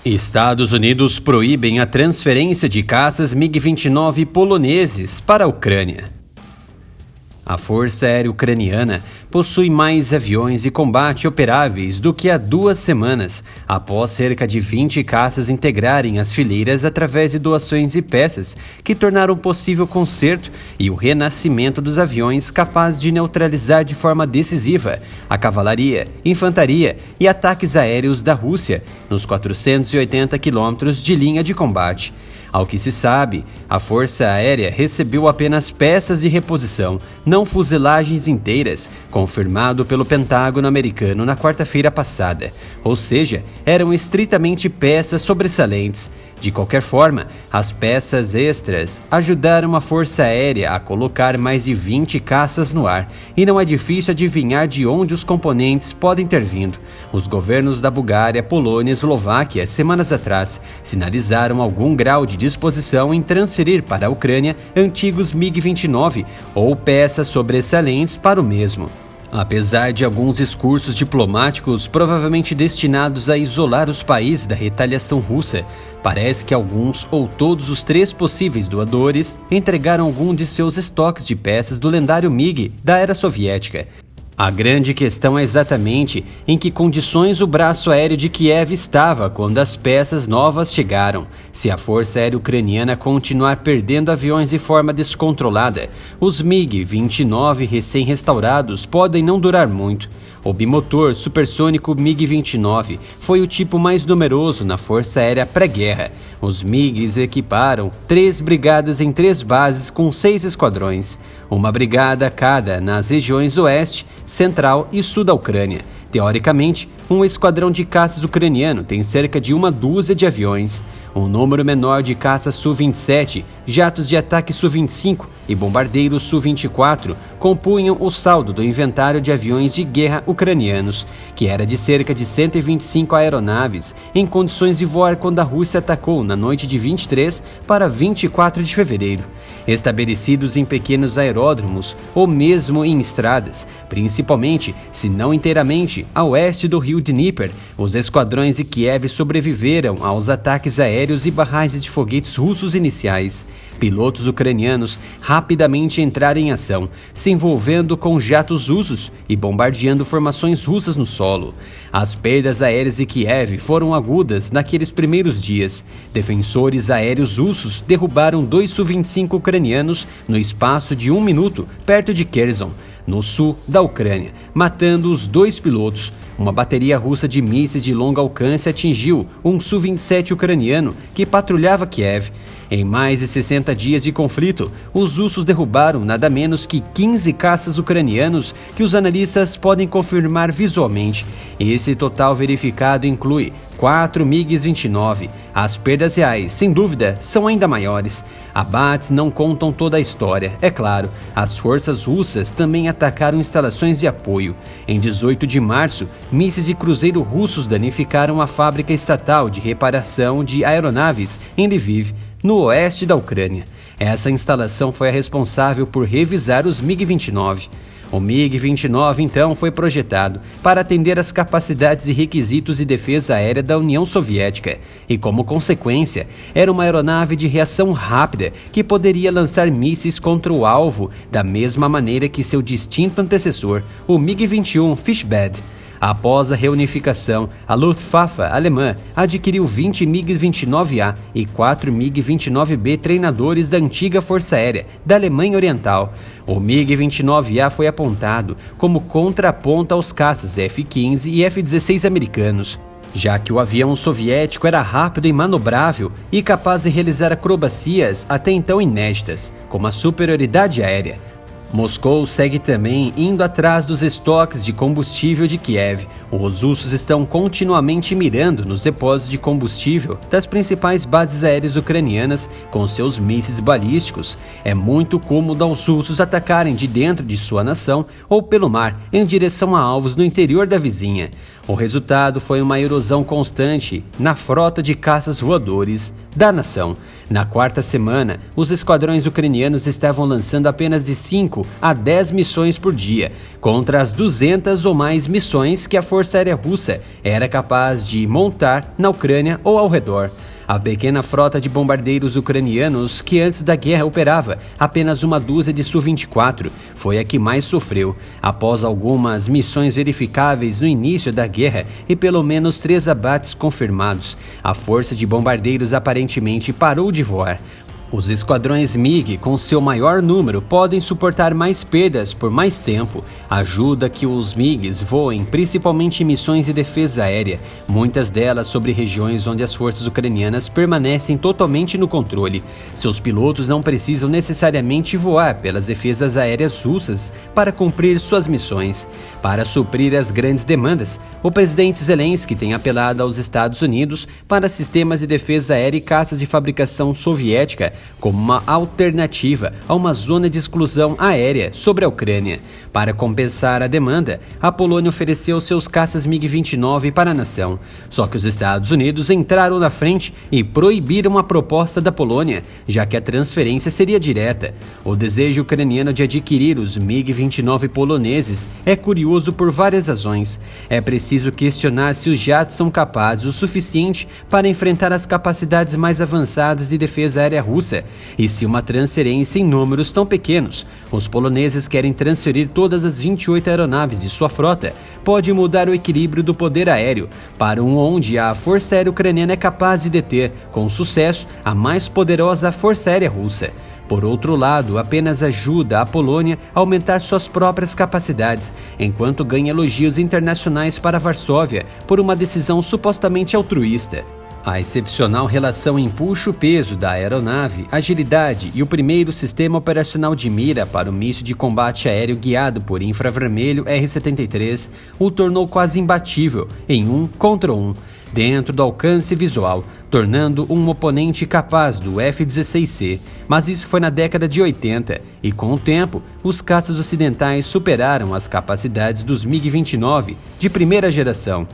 Estados Unidos proíbem a transferência de caças MiG-29 poloneses para a Ucrânia. A Força Aérea Ucraniana possui mais aviões de combate operáveis do que há 2 semanas, após cerca de 20 caças integrarem as fileiras através de doações e peças que tornaram possível o conserto e o renascimento dos aviões capazes de neutralizar de forma decisiva a cavalaria, infantaria e ataques aéreos da Rússia nos 480 quilômetros de linha de combate. Ao que se sabe, a Força Aérea recebeu apenas peças de reposição, não fuzelagens inteiras, confirmado pelo Pentágono americano na quarta-feira passada. Ou seja, eram estritamente peças sobressalentes. De qualquer forma, as peças extras ajudaram a Força Aérea a colocar mais de 20 caças no ar, e não é difícil adivinhar de onde os componentes podem ter vindo. Os governos da Bulgária, Polônia e Eslováquia, semanas atrás, sinalizaram algum grau de disposição em transferir para a Ucrânia antigos MiG-29 ou peças sobressalentes para o mesmo. Apesar de alguns discursos diplomáticos provavelmente destinados a isolar os países da retaliação russa, parece que alguns ou todos os 3 possíveis doadores entregaram algum de seus estoques de peças do lendário MiG da era soviética. A grande questão é exatamente em que condições o braço aéreo de Kiev estava quando as peças novas chegaram. Se a Força Aérea Ucraniana continuar perdendo aviões de forma descontrolada, os MiG-29 recém-restaurados podem não durar muito. O bimotor supersônico MiG-29 foi o tipo mais numeroso na Força Aérea pré-guerra. Os MiGs equiparam 3 brigadas em 3 bases com 6 esquadrões, uma brigada cada nas regiões oeste, central e sul da Ucrânia. Teoricamente, um esquadrão de caças ucraniano tem cerca de 1 dúzia de aviões. Um número menor de caças Su-27, jatos de ataque Su-25 e bombardeiros Su-24 compunham o saldo do inventário de aviões de guerra ucranianos, que era de cerca de 125 aeronaves em condições de voar quando a Rússia atacou na noite de 23 para 24 de fevereiro. Estabelecidos em pequenos aeródromos ou mesmo em estradas, principalmente, se não inteiramente, a oeste do rio Dnieper, os esquadrões de Kiev sobreviveram aos ataques aéreos e barragens de foguetes russos iniciais. Pilotos ucranianos rapidamente entraram em ação, se envolvendo com jatos russos e bombardeando formações russas no solo. As perdas aéreas de Kiev foram agudas naqueles primeiros dias. Defensores aéreos russos derrubaram 2 Su-25 ucranianos no espaço de 1 minuto, perto de Kherson, no sul da Ucrânia, matando os 2 pilotos. Uma bateria russa de mísseis de longo alcance atingiu um Su-27 ucraniano que patrulhava Kiev. Em mais de 60 dias de conflito, os russos derrubaram nada menos que 15 caças ucranianos que os analistas podem confirmar visualmente. Esse total verificado inclui 4 MiG-29. As perdas reais, sem dúvida, são ainda maiores. Abates não contam toda a história. É claro, as forças russas também atacaram instalações de apoio. Em 18 de março, mísseis de cruzeiro russos danificaram a fábrica estatal de reparação de aeronaves em Lviv, no oeste da Ucrânia. Essa instalação foi a responsável por revisar os MiG-29. O MiG-29, então, foi projetado para atender às capacidades e requisitos de defesa aérea da União Soviética e, como consequência, era uma aeronave de reação rápida que poderia lançar mísseis contra o alvo da mesma maneira que seu distinto antecessor, o MiG-21 Fishbed. Após a reunificação, a Luftwaffe alemã adquiriu 20 MiG-29A e 4 MiG-29B treinadores da antiga Força Aérea da Alemanha Oriental. O MiG-29A foi apontado como contraponto aos caças F-15 e F-16 americanos, já que o avião soviético era rápido e manobrável e capaz de realizar acrobacias até então inéditas, como a superioridade aérea. Moscou segue também indo atrás dos estoques de combustível de Kiev. Os russos estão continuamente mirando nos depósitos de combustível das principais bases aéreas ucranianas com seus mísseis balísticos. É muito cômodo aos russos atacarem de dentro de sua nação ou pelo mar em direção a alvos no interior da vizinha. O resultado foi uma erosão constante na frota de caças voadores da nação. Na quarta semana, os esquadrões ucranianos estavam lançando apenas de 5 a 10 missões por dia, contra as 200 ou mais missões que a Força Aérea Russa era capaz de montar na Ucrânia ou ao redor. A pequena frota de bombardeiros ucranianos, que antes da guerra operava apenas uma dúzia de Su-24, foi a que mais sofreu, após algumas missões verificáveis no início da guerra e pelo menos 3 abates confirmados. A força de bombardeiros aparentemente parou de voar. Os esquadrões MiG, com seu maior número, podem suportar mais perdas por mais tempo. Ajuda que os MiGs voem, principalmente em missões de defesa aérea, muitas delas sobre regiões onde as forças ucranianas permanecem totalmente no controle. Seus pilotos não precisam necessariamente voar pelas defesas aéreas russas para cumprir suas missões. Para suprir as grandes demandas, o presidente Zelensky tem apelado aos Estados Unidos para sistemas de defesa aérea e caças de fabricação soviética, como uma alternativa a uma zona de exclusão aérea sobre a Ucrânia. Para compensar a demanda, a Polônia ofereceu seus caças MiG-29 para a nação. Só que os Estados Unidos entraram na frente e proibiram a proposta da Polônia, já que a transferência seria direta. O desejo ucraniano de adquirir os MiG-29 poloneses é curioso por várias razões. É preciso questionar se os jatos são capazes o suficiente para enfrentar as capacidades mais avançadas de defesa aérea russa. E se uma transferência em números tão pequenos, os poloneses querem transferir todas as 28 aeronaves de sua frota, pode mudar o equilíbrio do poder aéreo para um onde a Força Aérea Ucraniana é capaz de deter, com sucesso, a mais poderosa Força Aérea Russa. Por outro lado, apenas ajuda a Polônia a aumentar suas próprias capacidades, enquanto ganha elogios internacionais para Varsóvia por uma decisão supostamente altruísta. A excepcional relação empuxo-peso da aeronave, agilidade e o primeiro sistema operacional de mira para o míssil de combate aéreo guiado por infravermelho R-73 o tornou quase imbatível em 1 contra 1, dentro do alcance visual, tornando um oponente capaz do F-16C. Mas isso foi na década de 80 e, com o tempo, os caças ocidentais superaram as capacidades dos MiG-29 de primeira geração.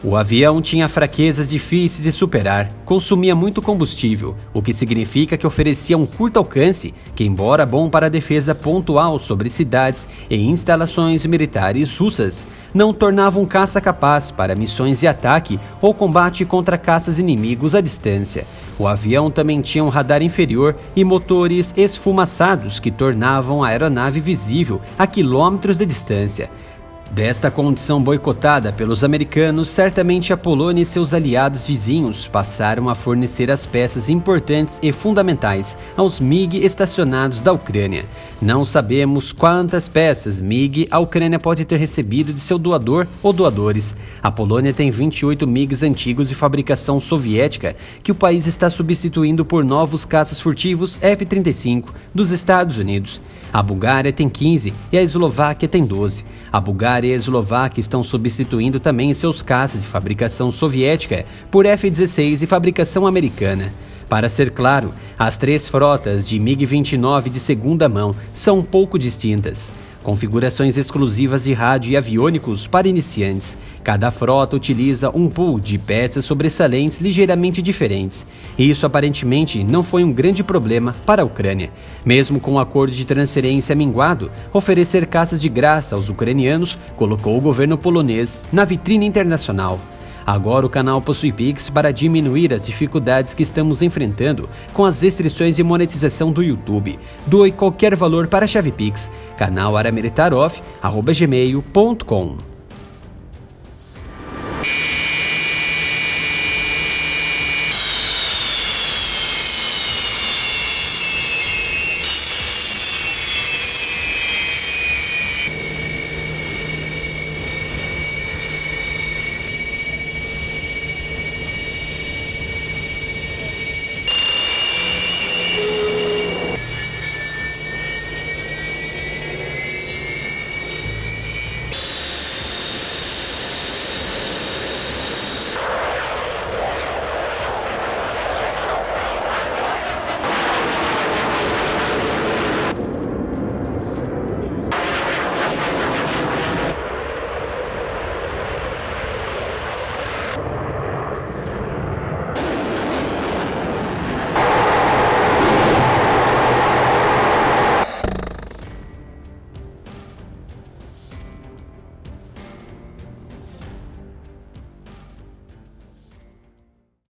O avião tinha fraquezas difíceis de superar, consumia muito combustível, o que significa que oferecia um curto alcance que, embora bom para a defesa pontual sobre cidades e instalações militares russas, não tornava um caça capaz para missões de ataque ou combate contra caças inimigos à distância. O avião também tinha um radar inferior e motores esfumaçados que tornavam a aeronave visível a quilômetros de distância. Desta condição boicotada pelos americanos, certamente a Polônia e seus aliados vizinhos passaram a fornecer as peças importantes e fundamentais aos MiG estacionados da Ucrânia. Não sabemos quantas peças MiG a Ucrânia pode ter recebido de seu doador ou doadores. A Polônia tem 28 MiGs antigos de fabricação soviética que o país está substituindo por novos caças furtivos F-35 dos Estados Unidos. A Bulgária tem 15 e a Eslováquia tem 12. A Bulgária e a Eslováquia estão substituindo também seus caças de fabricação soviética por F-16 de fabricação americana. Para ser claro, as 3 frotas de MiG-29 de segunda mão são um pouco distintas. Configurações exclusivas de rádio e aviônicos para iniciantes. Cada frota utiliza um pool de peças sobressalentes ligeiramente diferentes. E isso aparentemente não foi um grande problema para a Ucrânia. Mesmo com o acordo de transferência minguado, oferecer caças de graça aos ucranianos colocou o governo polonês na vitrine internacional. Agora o canal possui Pix para diminuir as dificuldades que estamos enfrentando com as restrições de monetização do YouTube. Doe qualquer valor para a chave Pix, canal aramilitaroff@gmail.com.